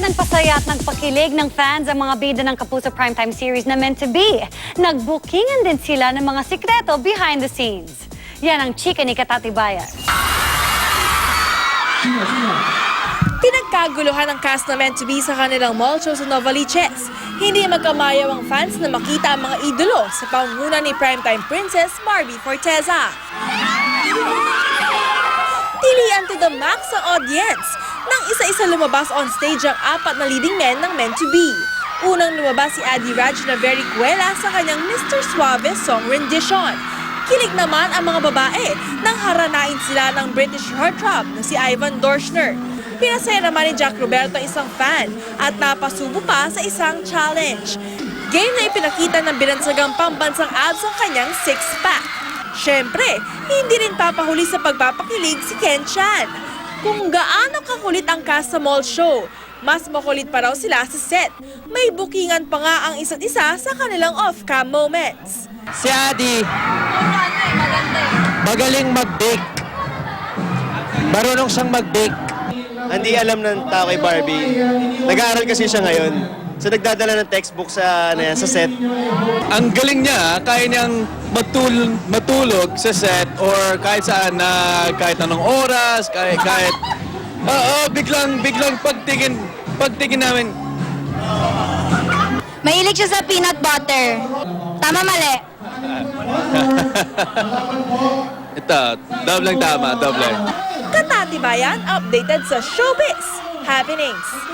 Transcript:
Nagpasaya at nagpakilig ng fans ang mga bida ng Kapuso Primetime series na Meant to Be. Nagbookingan din sila ng mga sikreto behind the scenes. Yan ang chika ni Katatibayan. Pinagkaguluhan ng cast na Meant to Be sa kanilang mall show sa Novaliches. Hindi magkamayaw ang fans na makita ang mga idolo sa pangunguna ni Primetime Princess Barbie Forteza. Tilian to the max ang audience nang isa-isa lumabas on stage ang 4 na leading men ng Meant to Be. Unang lumabas si Adi Raj na Very Cuela sa kanyang Mr. Suave song rendition. Kilig naman ang mga babae nang haranain sila ng British heartthrob na si Ivan Dorschner. Pinasaya naman ni Jack Roberto isang fan at napasubo pa sa isang challenge. Game na ipinakita ng binansagang pambansang abs ang kanyang six-pack. Siyempre, hindi rin papahuli sa pagpapakilig si Ken Chan. Kung gaano kakulit ang cast sa mall show, mas makulit pa raw sila sa set. May bookingan pa nga ang isa't isa sa kanilang off-cam moments. Si Adi, magaling mag-bake. Marunong siyang mag-bake. Hindi alam ng tao kay Barbie. Nag-aaral kasi siya ngayon. So nagdadala ng textbook sa set. Ang galing niya, kaya niyang matulog sa set or kahit saan na kahit anong oras, kahit biglang pagtingin namin. Mahilig siya sa peanut butter. Tama, mali? Ito, doble tama. Katatibayan updated sa showbiz happenings.